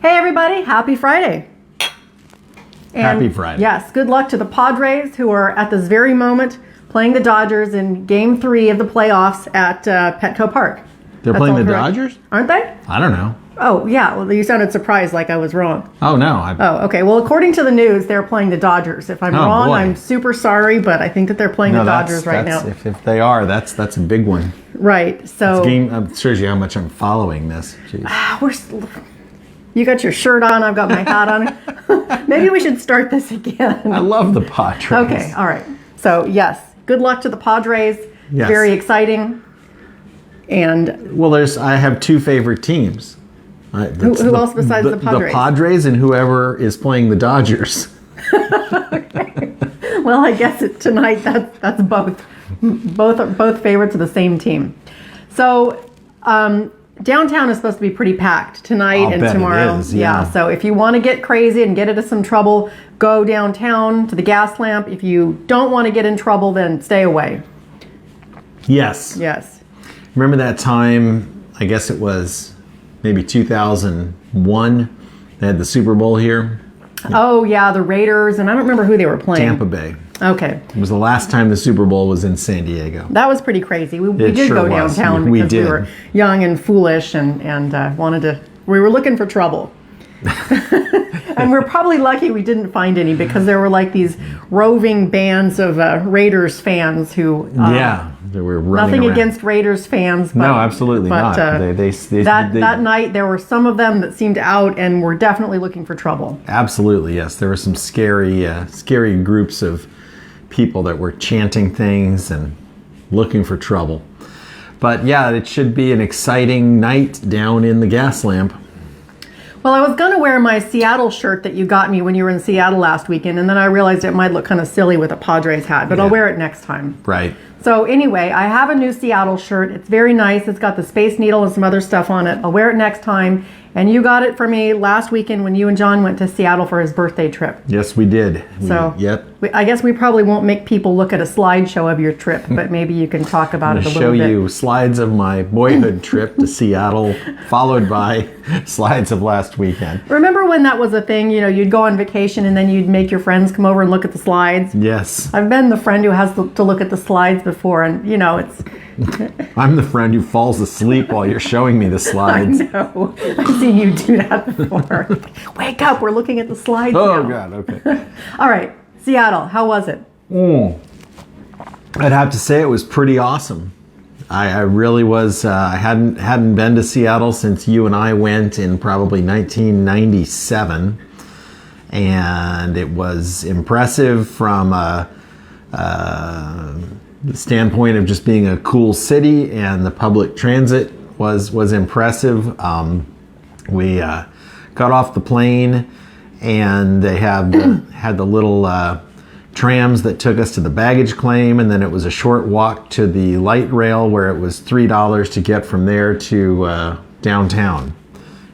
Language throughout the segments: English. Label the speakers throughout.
Speaker 1: Hey everybody, happy Friday. And
Speaker 2: Happy Friday.
Speaker 1: Yes, good luck to the Padres who are at this very moment playing the Dodgers in Game 3 of the playoffs at Petco Park.
Speaker 2: They're playing the Dodgers?
Speaker 1: Aren't they?
Speaker 2: I don't know.
Speaker 1: Oh, yeah. Well, you sounded surprised like I was wrong.
Speaker 2: Oh, no.
Speaker 1: Oh, okay. Well, according to the news, they're playing the Dodgers. If I'm wrong,
Speaker 2: boy.
Speaker 1: I'm super sorry, but I think that they're playing the Dodgers right now.
Speaker 2: If they are, that's a big one.
Speaker 1: Right. So
Speaker 2: It shows you how much I'm following this.
Speaker 1: You got your shirt on. I've got my hat on. Maybe we should start this again.
Speaker 2: I love the Padres.
Speaker 1: Okay. All right. So, yes. Good luck to the Padres.
Speaker 2: Yes.
Speaker 1: Very exciting. And
Speaker 2: well, I have two favorite teams.
Speaker 1: Who else besides the Padres?
Speaker 2: The Padres and whoever is playing the Dodgers.
Speaker 1: Okay. Well, I guess tonight that's both. Both favorites of the same team. So downtown is supposed to be pretty packed tonight and tomorrow.
Speaker 2: It is, yeah.
Speaker 1: So if you want to get crazy and get into some trouble, go downtown to the gas lamp. If you don't want to get in trouble, then stay away.
Speaker 2: Yes.
Speaker 1: Yes.
Speaker 2: Remember that time, I guess it was maybe 2001, they had the Super Bowl here?
Speaker 1: Oh, yeah, the Raiders, and I don't remember who they were playing.
Speaker 2: Tampa Bay.
Speaker 1: Okay.
Speaker 2: It was the last time the Super Bowl was in San Diego.
Speaker 1: That was pretty crazy. We
Speaker 2: It
Speaker 1: did
Speaker 2: sure
Speaker 1: go
Speaker 2: was.
Speaker 1: downtown
Speaker 2: We
Speaker 1: because we
Speaker 2: did.
Speaker 1: were young and foolish and we were looking for trouble. And we're probably lucky we didn't find any because there were like these roving bands of Raiders fans who...
Speaker 2: They were running
Speaker 1: nothing
Speaker 2: around.
Speaker 1: against Raiders fans. But,
Speaker 2: No, absolutely not.
Speaker 1: That night there were some of them that seemed out and were definitely looking for trouble.
Speaker 2: Absolutely, yes. There were some scary groups of people that were chanting things and looking for trouble. But yeah, it should be an exciting night down in the gas lamp.
Speaker 1: Well, I was going to wear my Seattle shirt that you got me when you were in Seattle last weekend, and then I realized it might look kind of silly with a Padres hat, but I'll wear it next time.
Speaker 2: Right.
Speaker 1: So anyway, I have a new Seattle shirt. It's very nice. It's got the Space Needle and some other stuff on it. I'll wear it next time. And you got it for me last weekend when you and John went to Seattle for his birthday trip.
Speaker 2: Yes, we did.
Speaker 1: Yep. I guess we probably won't make people look at a slideshow of your trip, but maybe you can talk about it a little bit.
Speaker 2: Show you slides of my boyhood trip to Seattle, followed by slides of last weekend.
Speaker 1: Remember when that was a thing? You know, you'd go on vacation and then you'd make your friends come over and look at the slides?
Speaker 2: Yes.
Speaker 1: I've been the friend who has to look at the slides before, and you know, it's...
Speaker 2: I'm the friend who falls asleep while you're showing me the slides.
Speaker 1: I know. I've seen you do that before. Wake up, we're looking at the slides
Speaker 2: Oh,
Speaker 1: now.
Speaker 2: God, okay.
Speaker 1: All right, Seattle, how was it?
Speaker 2: I'd have to say it was pretty awesome. I really was. I hadn't been to Seattle since you and I went in probably 1997, and it was impressive from the standpoint of just being a cool city, and the public transit was impressive. We got off the plane, and they had the little trams that took us to the baggage claim, and then it was a short walk to the light rail where it was $3 to get from there to downtown,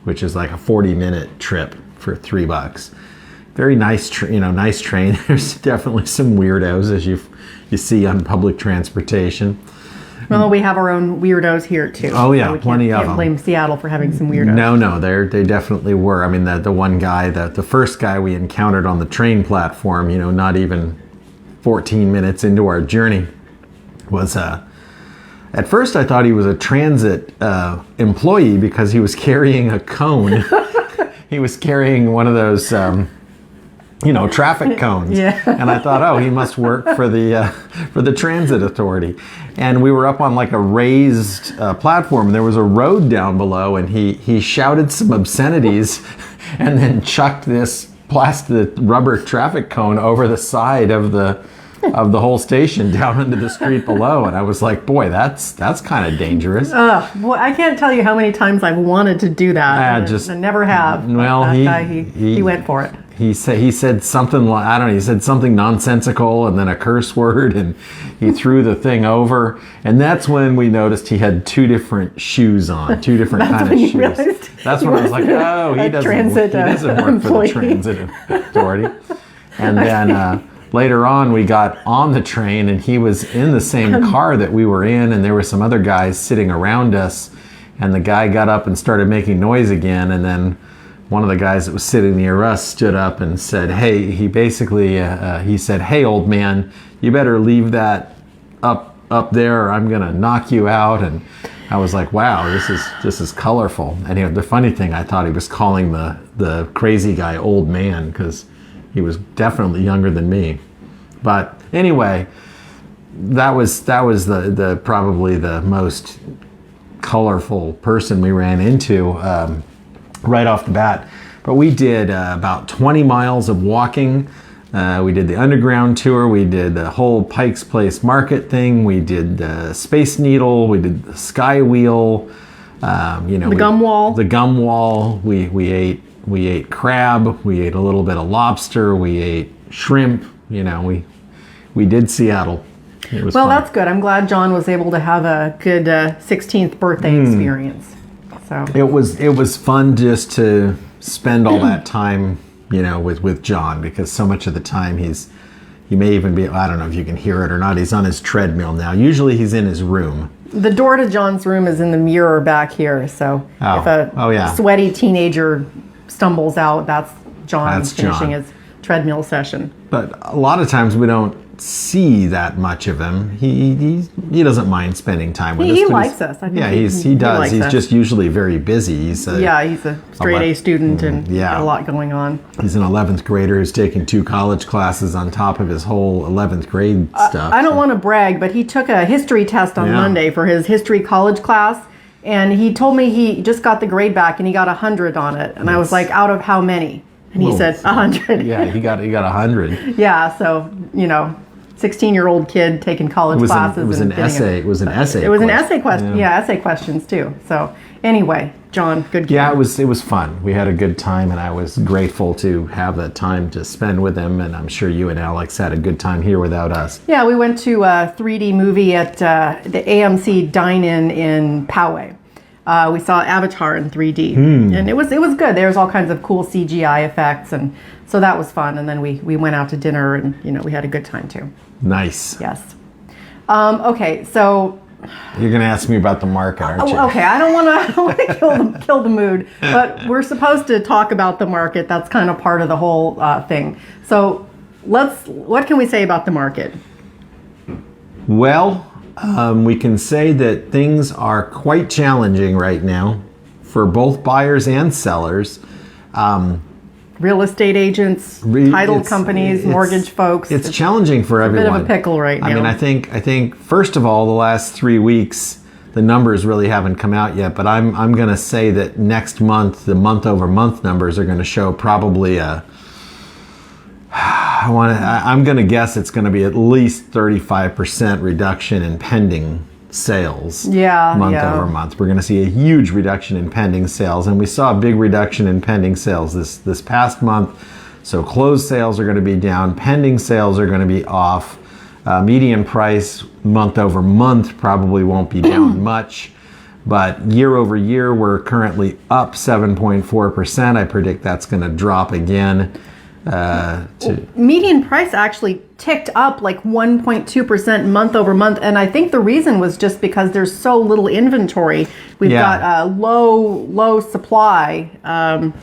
Speaker 2: which is like a 40-minute trip for $3. Very nice, nice train. There's definitely some weirdos as you see on public transportation.
Speaker 1: Well, we have our own weirdos here too.
Speaker 2: Oh yeah,
Speaker 1: so
Speaker 2: plenty of them.
Speaker 1: Can't blame Seattle for having some weirdos.
Speaker 2: No, they definitely were. I mean, the one guy, the first guy we encountered on the train platform, not even 14 minutes into our journey, was at first I thought he was a transit employee because he was carrying a cone. He was carrying one of those. Traffic cones.
Speaker 1: Yeah.
Speaker 2: And I thought, oh, he must work for the transit authority. And we were up on like a raised platform, and there was a road down below, and he shouted some obscenities and then chucked this plastic rubber traffic cone over the side of the whole station down into the street below. And I was like, boy, that's kind of dangerous.
Speaker 1: Boy, I can't tell you how many times I've wanted to do that. I never have.
Speaker 2: Well,
Speaker 1: that guy, he went for it.
Speaker 2: He said something like, I don't know, he said something nonsensical and then a curse word, and he threw the thing over. And that's when we noticed he had two different shoes on, two different kind of shoes. That's when I was like, oh, he doesn't work for the transit authority. And then later on, we got on the train, and he was in the same car that we were in, and there were some other guys sitting around us, and the guy got up and started making noise again, and then one of the guys that was sitting near us stood up and said, "Hey," he basically he said, "Hey, old man, you better leave that up there, or I'm gonna knock you out." And I was like, "Wow, this is colorful." And the funny thing, I thought he was calling the crazy guy old man because he was definitely younger than me. But anyway, that was the probably the most colorful person we ran into right off the bat. But we did about 20 miles of walking. We did the underground tour. We did the whole Pike's Place Market thing. We did Space Needle. We did the Sky Wheel. The
Speaker 1: gum wall.
Speaker 2: The gum wall. We ate crab. We ate a little bit of lobster. We ate shrimp. We did Seattle. It was fun.
Speaker 1: That's good. I'm glad John was able to have a good 16th birthday experience. So
Speaker 2: it was fun just to spend all that time, with John, because so much of the time he may even be, I don't know if you can hear it or not, he's on his treadmill now. Usually he's in his room.
Speaker 1: The door to John's room is in the mirror back here. So if a sweaty teenager stumbles out, that's John finishing his treadmill session.
Speaker 2: But a lot of times we don't see that much of him. He doesn't mind spending time with us. He
Speaker 1: likes us. I think
Speaker 2: he does. He's just usually very busy. He's a
Speaker 1: straight A student and got a lot going on.
Speaker 2: He's an 11th grader who's taking 2 college classes on top of his whole 11th grade stuff.
Speaker 1: I don't want to brag, but he took a history test on Monday for his history college class, and he told me he just got the grade back and he got 100 on it. And I was like, out of how many? And he said 100.
Speaker 2: Yeah, he got 100.
Speaker 1: Yeah, so 16-year-old kid taking college classes.
Speaker 2: It was an essay. It was an essay.
Speaker 1: It was an essay question. Yeah, essay questions too. So anyway, John, good kid.
Speaker 2: Yeah, it was fun. We had a good time, and I was grateful to have that time to spend with him. And I'm sure you and Alex had a good time here without us.
Speaker 1: Yeah, we went to a 3D movie at the AMC Dine-In in Poway. We saw Avatar in 3D, and it was good. There was all kinds of cool CGI effects, and so that was fun. And then we went out to dinner, and we had a good time too.
Speaker 2: Nice.
Speaker 1: Yes. Okay, so
Speaker 2: you're going to ask me about the market, aren't you?
Speaker 1: Okay, I don't want to kill the mood, but we're supposed to talk about the market. That's kind of part of the whole thing. So what can we say about the market?
Speaker 2: Well, we can say that things are quite challenging right now for both buyers and sellers.
Speaker 1: Real estate agents, title companies, mortgage folks.
Speaker 2: It's challenging for everyone.
Speaker 1: A bit of a pickle right now.
Speaker 2: I mean, I think first of all, the last 3 weeks, the numbers really haven't come out yet. But I'm going to say that next month, the month-over-month numbers are going to show probably I'm going to guess it's going to be at least 35% reduction in pending sales month over month. We're going to see a huge reduction in pending sales, and we saw a big reduction in pending sales this past month. So closed sales are going to be down, pending sales are going to be off. Median price month over month probably won't be down much, but year over year we're currently up 7.4%. I predict that's going to drop again.
Speaker 1: Median price actually ticked up like 1.2% month over month, and I think the reason was just because there's so little inventory. We've got low supply, and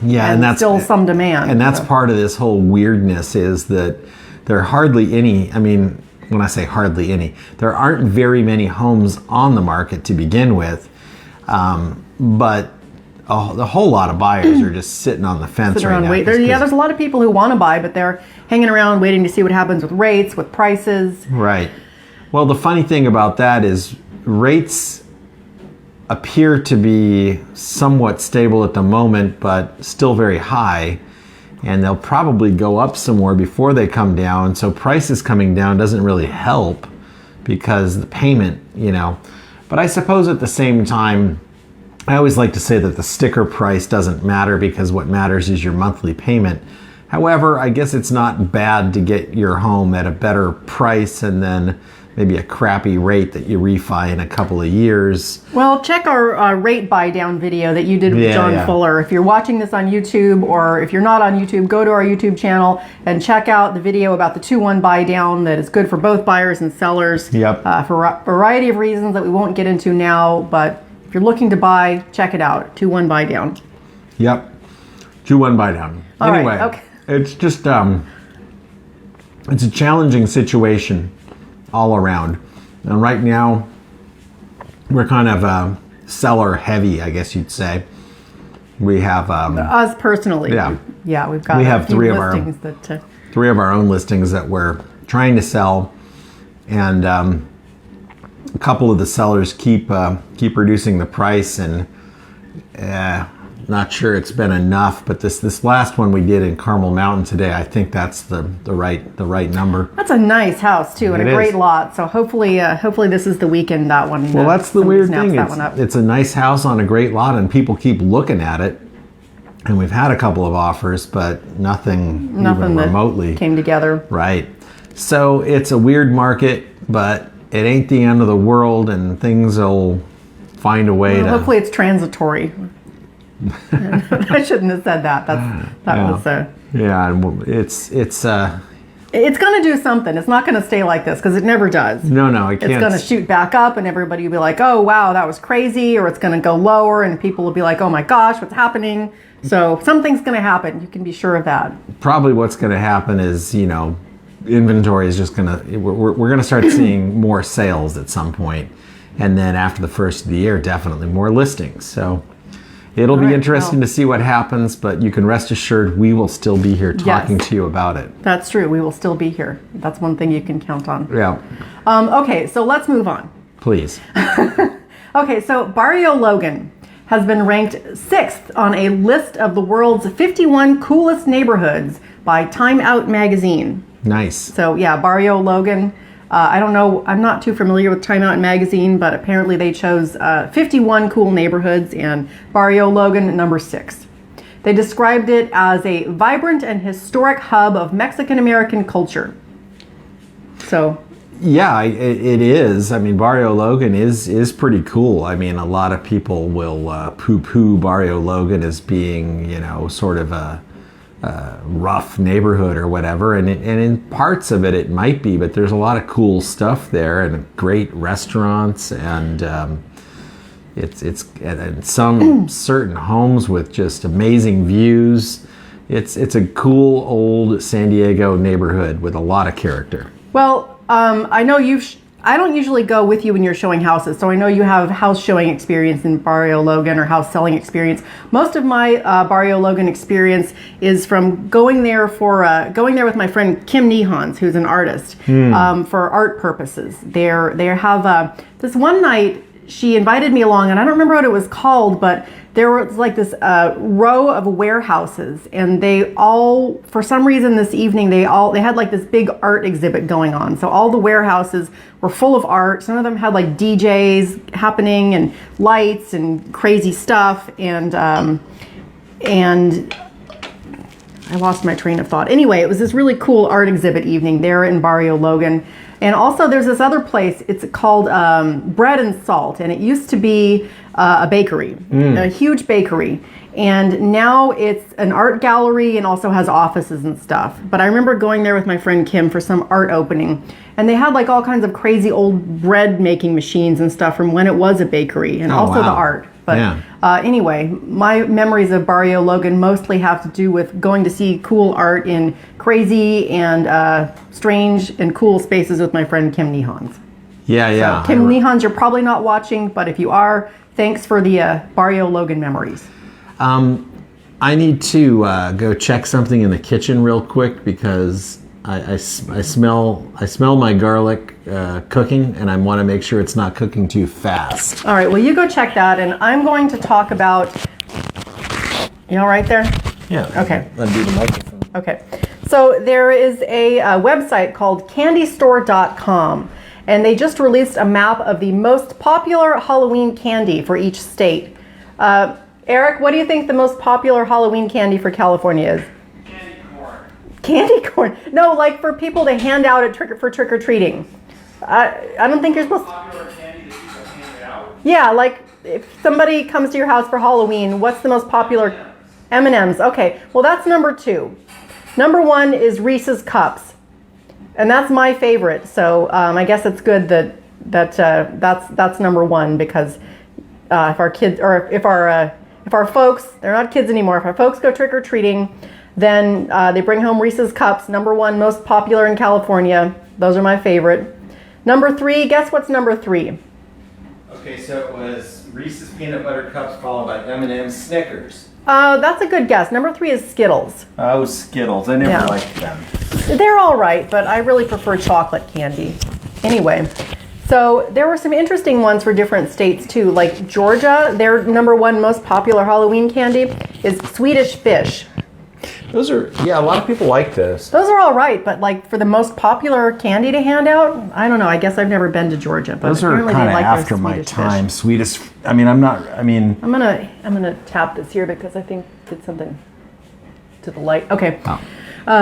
Speaker 1: that's still some demand.
Speaker 2: And that's part of this whole weirdness is that there are hardly any. I mean, when I say hardly any, there aren't very many homes on the market to begin with, but the whole lot of buyers are just sitting on the fence right now.
Speaker 1: There's a lot of people who want to buy, but they're hanging around waiting to see what happens with rates, with prices.
Speaker 2: Right. Well, the funny thing about that is rates appear to be somewhat stable at the moment, but still very high. And they'll probably go up some more before they come down. So prices coming down doesn't really help because the payment, But I suppose at the same time, I always like to say that the sticker price doesn't matter because what matters is your monthly payment. However, I guess it's not bad to get your home at a better price and then maybe a crappy rate that you refi in a couple of years.
Speaker 1: Well, check our rate buy down video that you did with John Fuller. If you're watching this on YouTube, or if you're not on YouTube, go to our YouTube channel and check out the video about the 2-1 buy down that is good for both buyers and sellers. For a variety of reasons that we won't get into now, but if you're looking to buy, check it out. 2-1 buy down.
Speaker 2: Yep. Chew one bite down.
Speaker 1: All right,
Speaker 2: Anyway,
Speaker 1: okay.
Speaker 2: it's just it's a challenging situation all around. And right now, we're kind of seller heavy, I guess you'd say. We have
Speaker 1: Us personally.
Speaker 2: Yeah.
Speaker 1: We've got
Speaker 2: We have
Speaker 1: few
Speaker 2: three of our-
Speaker 1: listings that.
Speaker 2: three of our own listings that we're trying to sell, and a couple of the sellers keep reducing the price, and not sure it's been enough. But this last one we did in Carmel Mountain today, I think that's the right number.
Speaker 1: That's a nice house too, and
Speaker 2: It
Speaker 1: a great
Speaker 2: is.
Speaker 1: lot. So hopefully this is the weekend that one.
Speaker 2: Well, that's the
Speaker 1: somebody
Speaker 2: weird
Speaker 1: snaps
Speaker 2: thing.
Speaker 1: that one up.
Speaker 2: It's a nice house on a great lot, and people keep looking at it. And we've had a couple of offers, but nothing even
Speaker 1: that
Speaker 2: remotely
Speaker 1: came together.
Speaker 2: Right. So it's a weird market, but it ain't the end of the world, and things will find a way to.
Speaker 1: Hopefully it's transitory. I shouldn't have said that. Was.
Speaker 2: Yeah, and it's
Speaker 1: It's going to do something. It's not going to stay like this because it never does.
Speaker 2: no, I can't.
Speaker 1: It's going to shoot back up, and everybody will be like, "Oh, wow, that was crazy," or it's going to go lower, and people will be like, "Oh my gosh, what's happening?" So something's going to happen. You can be sure of that.
Speaker 2: Probably what's going to happen is, inventory is just going to. We're going to start seeing more sales at some point, and then after the first of the year, definitely more listings. So. It'll be interesting to see what happens, but you can rest assured we will still be here talking to you about it.
Speaker 1: That's true. We will still be here. That's one thing you can count on.
Speaker 2: Yeah.
Speaker 1: Okay, so let's move on.
Speaker 2: Please.
Speaker 1: Okay, so Barrio Logan has been ranked 6th on a list of the world's 51 coolest neighborhoods by Time Out magazine.
Speaker 2: Nice.
Speaker 1: So yeah, Barrio Logan. I don't know, I'm not too familiar with Time Out magazine, but apparently they chose 51 cool neighborhoods, and Barrio Logan number 6. They described it as a vibrant and historic hub of Mexican-American culture. So
Speaker 2: yeah, it is. I mean, Barrio Logan is pretty cool. I mean, a lot of people will poo-poo Barrio Logan as being, sort of a rough neighborhood or whatever, and in parts of it might be, but there's a lot of cool stuff there and great restaurants, and it's and some certain homes with just amazing views. It's a cool old San Diego neighborhood with a lot of character.
Speaker 1: well, I know I don't usually go with you when you're showing houses, so I know you have house showing experience in Barrio Logan or house selling experience. Most of my Barrio Logan experience is from going there with my friend Kim Nehans, who's an artist, for art purposes. They have this one night she invited me along, and I don't remember what it was called, but there was like this row of warehouses, and they all, for some reason this evening, they had like this big art exhibit going on. So all the warehouses were full of art. Some of them had like DJs happening and lights and crazy stuff, and I lost my train of thought. Anyway, it was this really cool art exhibit evening there in Barrio Logan. And also there's this other place, it's called Bread and Salt, and it used to be a bakery, a huge bakery. And now it's an art gallery and also has offices and stuff. But I remember going there with my friend Kim for some art opening, and they had like all kinds of crazy old bread making machines and stuff from when it was a bakery, and also the art. But anyway, my memories of Barrio Logan mostly have to do with going to see cool art in crazy and strange and cool spaces with my friend Kim Nehans.
Speaker 2: Yeah.
Speaker 1: So, Kim Nehans, you're probably not watching, but if you are, thanks for the Barrio Logan memories.
Speaker 2: I need to go check something in the kitchen real quick because I smell my garlic cooking, and I want to make sure it's not cooking too fast.
Speaker 1: All right, well, you go check that, and I'm going to talk about. You all right there?
Speaker 2: Yeah.
Speaker 1: Okay.
Speaker 2: Undo the microphone.
Speaker 1: Okay. So there is a website called candystore.com, and they just released a map of the most popular Halloween candy for each state. Eric, what do you think the most popular Halloween candy for California is? Candy corn? No, like for people to hand out at trick-or-treating. I don't think you're supposed to.
Speaker 3: Popular candy that people hand out?
Speaker 1: Yeah, like if somebody comes to your house for Halloween, what's the most popular? M&Ms. Okay, well that's number 2. Number 1 is Reese's Cups, and that's my favorite. So I guess it's good that's number 1 because if our kids or if our if our folks, they're not kids anymore, if our folks go trick-or-treating, then they bring home Reese's Cups, #1 most popular in California. Those are my favorite. #3, guess what's #3?
Speaker 2: Okay, so it was Reese's Peanut Butter Cups followed by M&M's Snickers.
Speaker 1: That's a good guess. #3 is Skittles.
Speaker 2: Oh, Skittles. I never
Speaker 1: Yeah.
Speaker 2: liked them.
Speaker 1: They're all right, but I really prefer chocolate candy. Anyway, so there were some interesting ones for different states too. Like Georgia, their #1 most popular Halloween candy is Swedish Fish.
Speaker 2: Those are, yeah, a lot of people like those.
Speaker 1: Those are all right, but like for the most popular candy to hand out, I don't know. I guess I've never been to Georgia, but
Speaker 2: Those are
Speaker 1: apparently
Speaker 2: kind
Speaker 1: they
Speaker 2: of
Speaker 1: like their
Speaker 2: after my
Speaker 1: Swedish
Speaker 2: time.
Speaker 1: Fish.
Speaker 2: Swedish, I mean, I'm
Speaker 1: I'm gonna tap this here because I think did something to the light. Okay.
Speaker 2: Oh.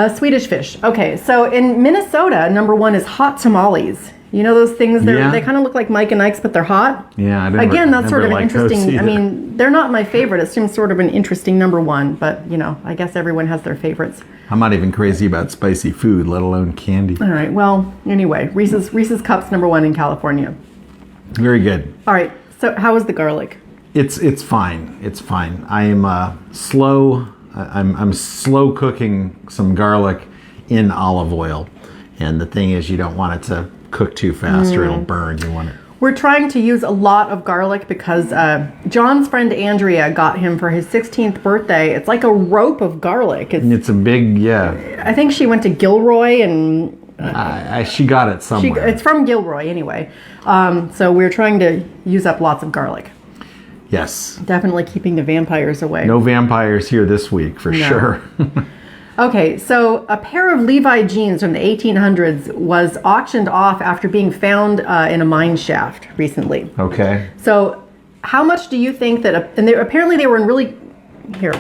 Speaker 1: Swedish Fish. Okay, so in Minnesota, #1 is hot tamales. You know those things?
Speaker 2: Yeah.
Speaker 1: They kind of look like Mike and Ike's, but they're hot.
Speaker 2: Yeah, I never,
Speaker 1: Again, that's sort of an
Speaker 2: liked those
Speaker 1: interesting. I
Speaker 2: either.
Speaker 1: mean, they're not my favorite. It seems sort of an interesting #1, but you know, I guess everyone has their favorites.
Speaker 2: I'm not even crazy about spicy food, let alone candy.
Speaker 1: All right. Well, anyway, Reese's Cups #1 in California.
Speaker 2: Very good.
Speaker 1: All right. So how is the garlic?
Speaker 2: It's fine. It's fine. I am slow. I'm slow cooking some garlic in olive oil, and the thing is, you don't want it to cook too fast or it'll burn. You want it.
Speaker 1: We're trying to use a lot of garlic because John's friend Andrea got him for his 16th birthday. It's like a rope of garlic.
Speaker 2: It's a big, yeah.
Speaker 1: I think she went to Gilroy and
Speaker 2: She got it somewhere.
Speaker 1: it's from Gilroy anyway. So we're trying to use up lots of garlic.
Speaker 2: Yes.
Speaker 1: Definitely keeping the vampires away.
Speaker 2: No vampires here this week for sure.
Speaker 1: Okay, so a pair of Levi jeans from the 1800s was auctioned off after being found in a mine shaft recently.
Speaker 2: Okay.
Speaker 1: So how much do you think that, and apparently they were in really, here.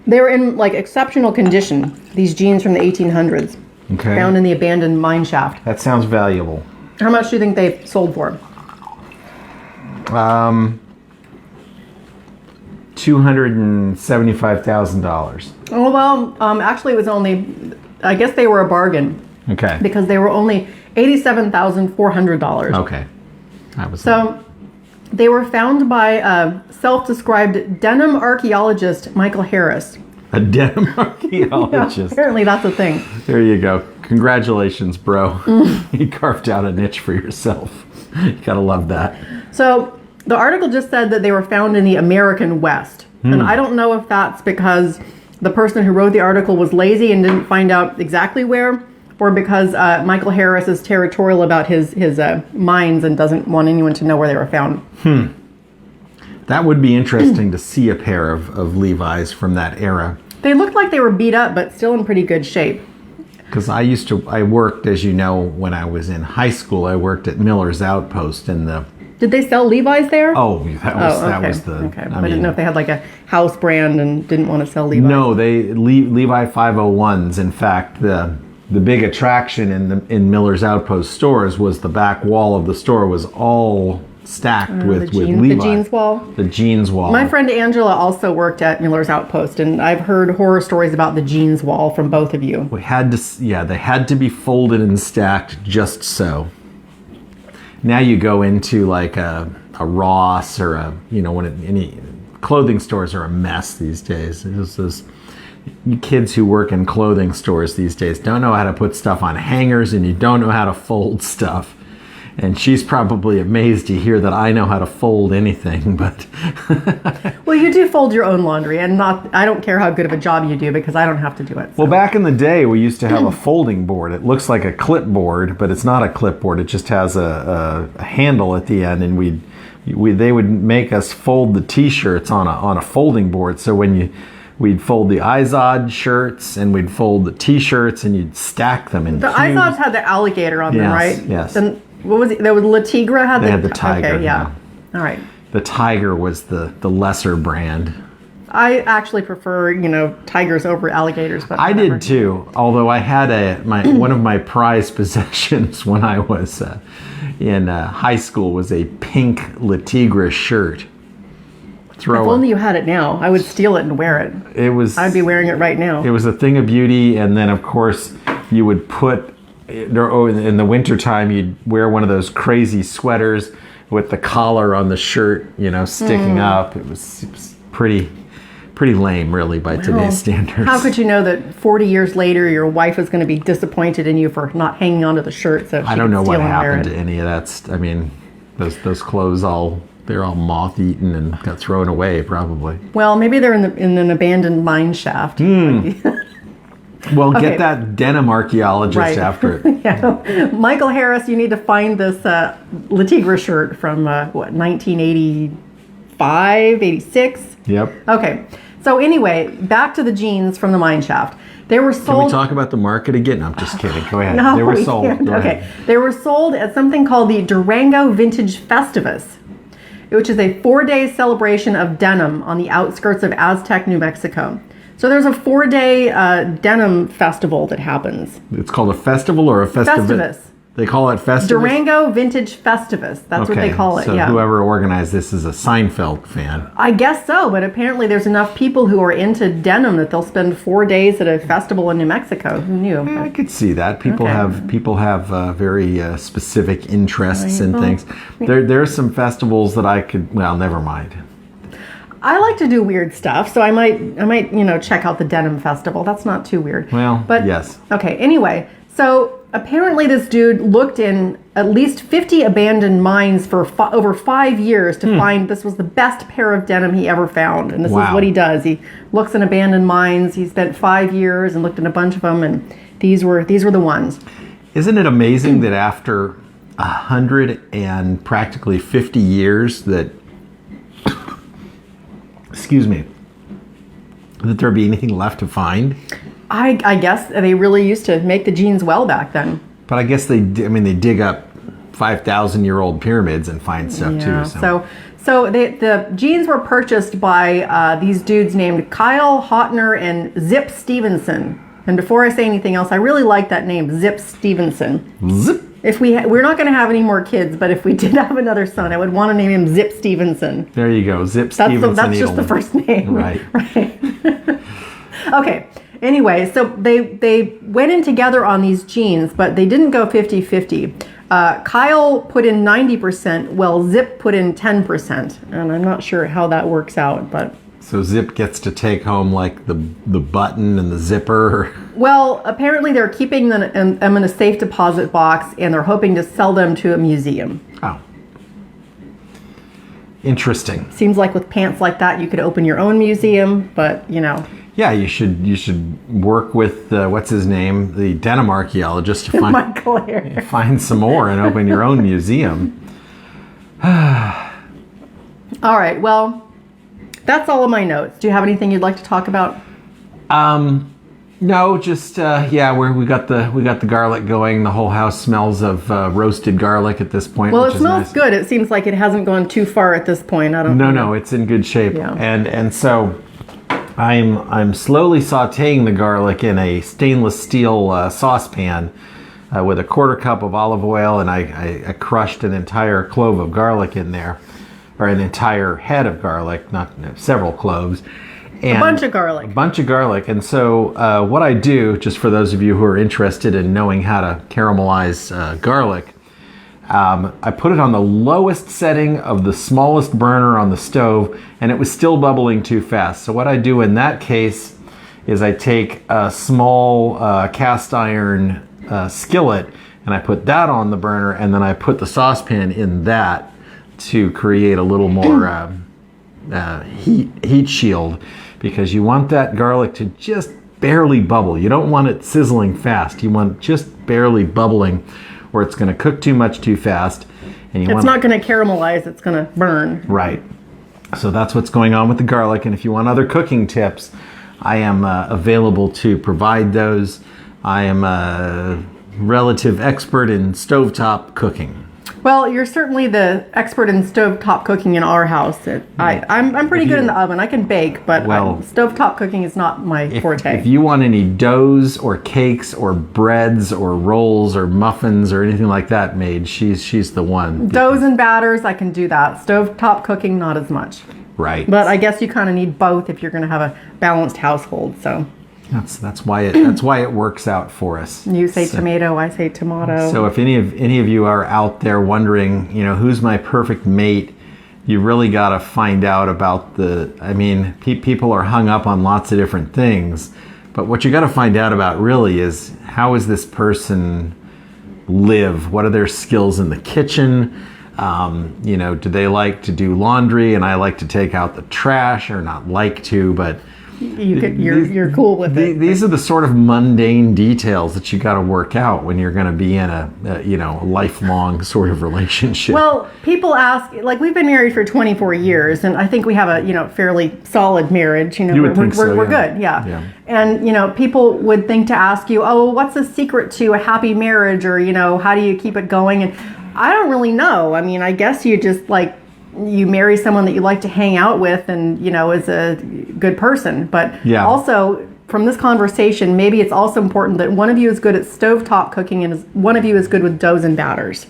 Speaker 1: They were in like exceptional condition, these jeans from the 1800s.
Speaker 2: Okay.
Speaker 1: Found in the abandoned mine shaft.
Speaker 2: That sounds valuable.
Speaker 1: How much do you think they sold for?
Speaker 2: $275,000.
Speaker 1: Oh, well, actually it was only, I guess they were a bargain
Speaker 2: Okay.
Speaker 1: because they were only $87,400.
Speaker 2: Okay. That was
Speaker 1: So they were found by self-described denim archaeologist Michael Harris.
Speaker 2: a denim archaeologist.
Speaker 1: Apparently that's a thing.
Speaker 2: There you go. Congratulations, bro. You carved out a niche for yourself. You gotta love that.
Speaker 1: So the article just said that they were found in the American West. And I don't know if that's because the person who wrote the article was lazy and didn't find out exactly where, or because Michael Harris is territorial about his mines and doesn't want anyone to know where they were found.
Speaker 2: That would be interesting to see a pair of Levi's from that era.
Speaker 1: They looked like they were beat up, but still in pretty good shape.
Speaker 2: Because I worked, as you know, when I was in high school, I worked at Miller's Outpost in the...
Speaker 1: Did they sell Levi's there?
Speaker 2: that was the...
Speaker 1: Okay. I didn't know if they had like a house brand and didn't want to sell Levi's.
Speaker 2: No, Levi 501s. In fact, the big attraction in Miller's Outpost stores was the back wall of the store was all stacked with Levi.
Speaker 1: The jeans wall?
Speaker 2: The jeans wall.
Speaker 1: My friend Angela also worked at Miller's Outpost, and I've heard horror stories about the jeans wall from both of you.
Speaker 2: They had to be folded and stacked just so. Now you go into like a Ross or any clothing stores are a mess these days. It's just, you kids who work in clothing stores these days don't know how to put stuff on hangers, and you don't know how to fold stuff. And she's probably amazed to hear that I know how to fold anything, but...
Speaker 1: Well, you do fold your own laundry, and I don't care how good of a job you do because I don't have to do it. So.
Speaker 2: Well, back in the day, we used to have a folding board. It looks like a clipboard, but it's not a clipboard. It just has a handle at the end, and they would make us fold the T-shirts on a folding board. So we'd fold the Izod shirts, and we'd fold the T-shirts, and you'd stack them in
Speaker 1: The
Speaker 2: cubes.
Speaker 1: Izods had the alligator on them, right?
Speaker 2: Yes.
Speaker 1: Then, what was it? There was La Tigra had
Speaker 2: They had the tiger.
Speaker 1: Okay, yeah. All right.
Speaker 2: The tiger was the lesser brand.
Speaker 1: I actually prefer, tigers over alligators. But
Speaker 2: I
Speaker 1: whatever.
Speaker 2: did too. Although I had one of my prized possessions when I was in high school was a pink La Tigra shirt.
Speaker 1: If only you had it now, I would steal it and wear it. I'd be wearing it right now.
Speaker 2: It was a thing of beauty, and then of course you would put. In the wintertime, you'd wear one of those crazy sweaters with the collar on the shirt, sticking up. It was pretty lame, really, by today's standards.
Speaker 1: How could you know that 40 years later your wife was going to be disappointed in you for not hanging onto the shirt? So
Speaker 2: I don't know what happened to any of that. I mean, those clothes they're all moth-eaten and got thrown away, probably.
Speaker 1: Well, maybe they're in an abandoned mine shaft.
Speaker 2: Well, get that denim archaeologist after it.
Speaker 1: Yeah. Michael Harris, you need to find this Le Tigre shirt from, 1985, 86?
Speaker 2: Yep.
Speaker 1: Okay. So anyway, back to the jeans from the mine shaft. They were sold...
Speaker 2: Can we talk about the market again? I'm just kidding. Go ahead.
Speaker 1: No,
Speaker 2: They were
Speaker 1: we
Speaker 2: sold.
Speaker 1: can't.
Speaker 2: Go
Speaker 1: Okay.
Speaker 2: ahead.
Speaker 1: They were sold at something called the Durango Vintage Festivus, which is a 4-day celebration of denim on the outskirts of Aztec, New Mexico. So there's a 4-day denim festival that happens.
Speaker 2: It's called a festival or a festival?
Speaker 1: Festivus.
Speaker 2: They call it Festivus?
Speaker 1: Durango Vintage Festivus. That's what they call it,
Speaker 2: so
Speaker 1: yeah.
Speaker 2: whoever organized this is a Seinfeld fan.
Speaker 1: I guess so, but apparently there's enough people who are into denim that they'll spend 4 days at a festival in New Mexico. Who knew?
Speaker 2: Yeah, I could see that. People
Speaker 1: Okay.
Speaker 2: have very specific interests in things. There are some festivals that I could. Well, never mind.
Speaker 1: I like to do weird stuff, so I might check out the denim festival. That's not too weird.
Speaker 2: Well,
Speaker 1: but
Speaker 2: yes.
Speaker 1: Okay. Anyway, so apparently this dude looked in at least 50 abandoned mines for over 5 years to find this was the best pair of denim he ever found, and this is
Speaker 2: Wow.
Speaker 1: what he does. He looks in abandoned mines. He spent 5 years and looked in a bunch of them, and these were the ones.
Speaker 2: Isn't it amazing that after 100 and practically 50 years that, excuse me, that there be anything left to find?
Speaker 1: I guess they really used to make the jeans well back then.
Speaker 2: But I guess they dig up 5,000-year-old pyramids and find stuff
Speaker 1: Yeah.
Speaker 2: too.
Speaker 1: So the jeans were purchased by these dudes named Kyle Hotner and Zip Stevenson. And before I say anything else, I really like that name, Zip Stevenson.
Speaker 2: Zip.
Speaker 1: If we're not going to have any more kids, but if we did have another son, I would want to name him Zip Stevenson.
Speaker 2: There you go, Zip
Speaker 1: That's
Speaker 2: Stevenson.
Speaker 1: that's just the
Speaker 2: Edelman.
Speaker 1: first name.
Speaker 2: Right.
Speaker 1: Right. Okay. Anyway, so they went in together on these jeans, but they didn't go 50-50. Kyle put in 90%, while Zip put in 10%. And I'm not sure how that works out, but...
Speaker 2: So Zip gets to take home like the button and the zipper.
Speaker 1: Well, apparently they're keeping them in a safe deposit box, and they're hoping to sell them to a museum.
Speaker 2: Oh. Interesting.
Speaker 1: Seems like with pants like that, you could open your own museum, but,
Speaker 2: Yeah, you should work with what's his name, the denim archaeologist, to
Speaker 1: Michael here.
Speaker 2: find some more and open your own museum.
Speaker 1: All right, well, that's all of my notes. Do you have anything you'd like to talk about?
Speaker 2: No, just we got the garlic going. The whole house smells of roasted garlic at this point.
Speaker 1: Well,
Speaker 2: which
Speaker 1: it
Speaker 2: is
Speaker 1: smells
Speaker 2: nice.
Speaker 1: good. It seems like it hasn't gone too far at this point. I don't know.
Speaker 2: No, it's in good shape.
Speaker 1: Yeah.
Speaker 2: And so I'm slowly sautéing the garlic in a stainless steel saucepan with a 1/4 cup of olive oil, and I crushed an entire clove of garlic in there, or an entire head of garlic, not several cloves. And
Speaker 1: A bunch of garlic.
Speaker 2: A bunch of garlic. And so what I do, just for those of you who are interested in knowing how to caramelize garlic, I put it on the lowest setting of the smallest burner on the stove, and it was still bubbling too fast. So what I do in that case is I take a small cast iron skillet, and I put that on the burner, and then I put the saucepan in that to create a little more heat shield, because you want that garlic to just barely bubble. You don't want it sizzling fast. You want just barely bubbling, where it's going to cook too much too fast. And
Speaker 1: It's not going to caramelize. It's going to burn.
Speaker 2: Right. So that's what's going on with the garlic. And if you want other cooking tips, I am available to provide those. I am a relative expert in stovetop cooking.
Speaker 1: Well, you're certainly the expert in stovetop cooking in our house. I'm pretty good in the oven. I can bake, but stovetop cooking is not my forte.
Speaker 2: If you want any doughs or cakes or breads or rolls or muffins or anything like that made, she's the one.
Speaker 1: Doughs and batters, I can do that. Stovetop cooking, not as much.
Speaker 2: Right.
Speaker 1: But I guess you kind of need both if you're going to have a balanced household. So
Speaker 2: That's why it works out for us.
Speaker 1: You say tomato, I say tomato.
Speaker 2: So if any of you are out there wondering, who's my perfect mate, you really got to find out about people are hung up on lots of different things, but what you got to find out about really is, how is this person live? What are their skills in the kitchen? Do they like to do laundry and I like to take out the trash, or not like to, but
Speaker 1: you're cool with it.
Speaker 2: These are the sort of mundane details that you got to work out when you're going to be in a lifelong sort of relationship.
Speaker 1: Well, people ask, like, we've been married for 24 years, and I think we have a fairly solid marriage. We're good, yeah. And people would think to ask you, oh, what's the secret to a happy marriage, or how do you keep it going? And I don't really know. I mean, I guess you just you marry someone that you like to hang out with and, is a good person. But also, from this conversation, maybe it's also important that one of you is good at stovetop cooking and one of you is good with doughs and batters.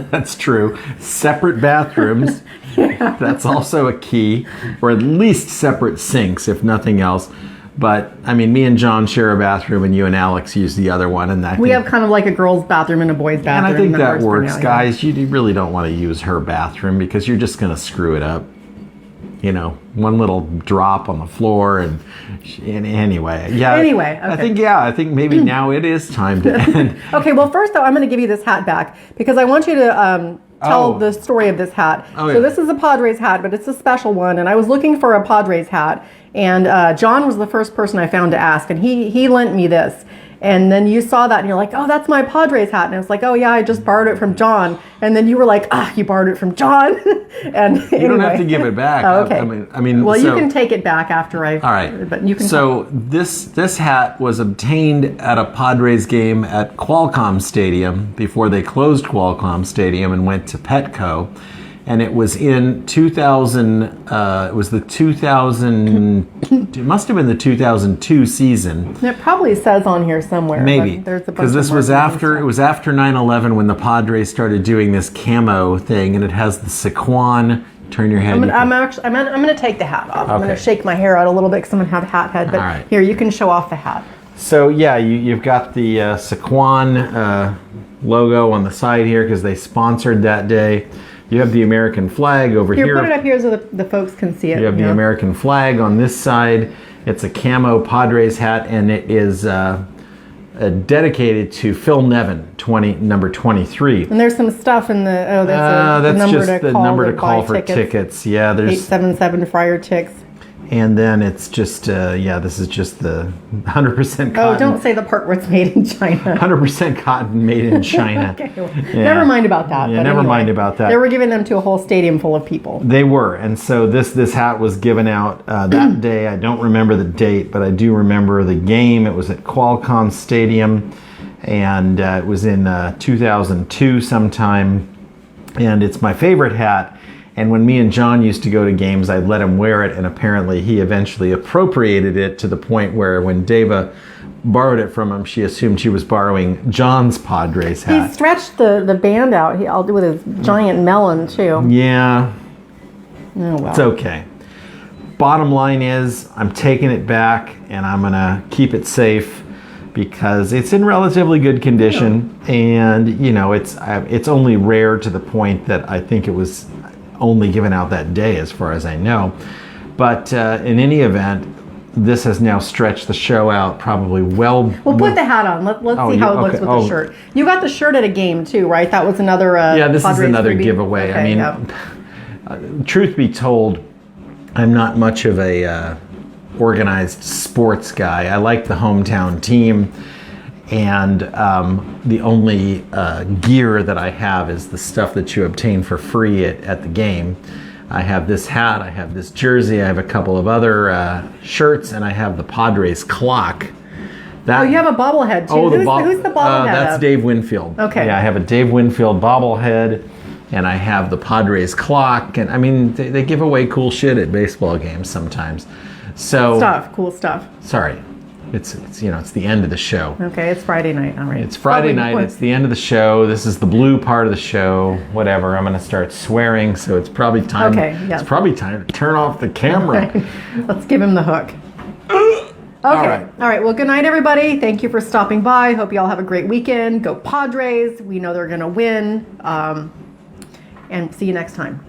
Speaker 2: That's true. Separate bathrooms. That's also a key. Or at least separate sinks, if nothing else. But, me and John share a bathroom, and you and Alex use the other one. And
Speaker 1: we have kind of like a girl's bathroom and a boy's bathroom.
Speaker 2: And I think that works, guys. You really don't want to use her bathroom because you're just going to screw it up. One little drop on the floor, and anyway. Yeah.
Speaker 1: Anyway, okay.
Speaker 2: I think maybe now it is time to end.
Speaker 1: Okay, well, first, though, I'm going to give you this hat back because I want you to tell the story of this hat. So this is a Padres hat, but it's a special one, and I was looking for a Padres hat. And John was the first person I found to ask, and he lent me this. And then you saw that, and you're like, oh, that's my Padres hat. And I was like, oh, yeah, I just borrowed it from John. And then you were like, you borrowed it from John. And
Speaker 2: you don't have to give it back.
Speaker 1: Oh, okay. Well, you can take it back after I.
Speaker 2: All right.
Speaker 1: But you can.
Speaker 2: So this hat was obtained at a Padres game at Qualcomm Stadium before they closed Qualcomm Stadium and went to Petco. And it was in 2000, it was the 2000, it must have been the 2002 season.
Speaker 1: It probably says on here somewhere.
Speaker 2: Maybe, because this was after, it was after 9/11 when the Padres started doing this camo thing, and it has the sequin. Turn your head.
Speaker 1: I'm going to take the hat off. I'm going to shake my hair out a little bit because I'm going to have a hat head. But here, you can show off the hat.
Speaker 2: So yeah, you've got the sequin logo on the side here because they sponsored that day. You have the American flag over here.
Speaker 1: Here, put it up here so the folks can see it.
Speaker 2: You have the American flag on this side. It's a camo Padres hat, and it is dedicated to Phil Nevin, number 23.
Speaker 1: And there's some stuff in the, that's
Speaker 2: just the number to call for tickets. Yeah, there's
Speaker 1: 877 Friar Ticks.
Speaker 2: And then it's just, this is just the 100% cotton.
Speaker 1: Oh, don't say the part where it's made in China.
Speaker 2: 100% cotton made in China.
Speaker 1: Okay, well, never mind about that.
Speaker 2: Yeah, never mind about that.
Speaker 1: They were giving them to a whole stadium full of people.
Speaker 2: They were. And so this hat was given out that day. I don't remember the date, but I do remember the game. It was at Qualcomm Stadium, and it was in 2002 sometime. And it's my favorite hat. And when me and John used to go to games, I'd let him wear it, and apparently he eventually appropriated it to the point where when Deva borrowed it from him, she assumed she was borrowing John's Padres hat.
Speaker 1: He stretched the band out with his giant melon, too.
Speaker 2: Yeah.
Speaker 1: Oh, well.
Speaker 2: It's okay. Bottom line is, I'm taking it back, and I'm going to keep it safe because it's in relatively good condition, and, it's only rare to the point that I think it was only given out that day as far as I know. But in any event, this has now stretched the show out probably well.
Speaker 1: We'll put the hat on. Let's see how it looks with the shirt. You got the shirt at a game too, right? That was another
Speaker 2: this
Speaker 1: Padres
Speaker 2: is another
Speaker 1: freebie.
Speaker 2: giveaway.
Speaker 1: Okay,
Speaker 2: Truth be told, I'm not much of a organized sports guy. I like the hometown team. And the only gear that I have is the stuff that you obtain for free at the game. I have this hat, I have this jersey, I have a couple of other shirts, and I have the Padres clock.
Speaker 1: You have a bobblehead too. Who's the bobblehead?
Speaker 2: That's Dave Winfield.
Speaker 1: Okay.
Speaker 2: Yeah, I have a Dave Winfield bobblehead, and I have the Padres clock. And they give away cool shit at baseball games sometimes. So
Speaker 1: cool stuff.
Speaker 2: Sorry. It's the end of the show.
Speaker 1: Okay, it's Friday night. All right.
Speaker 2: It's Friday night. It's the end of the show. This is the blue part of the show. Whatever. I'm going to start swearing, so it's probably time.
Speaker 1: Okay. Yeah.
Speaker 2: It's probably time to turn off the camera.
Speaker 1: Let's give him the hook. Okay. All right. Well, good night, everybody. Thank you for stopping by. Hope you all have a great weekend. Go Padres. We know they're going to win. And see you next time.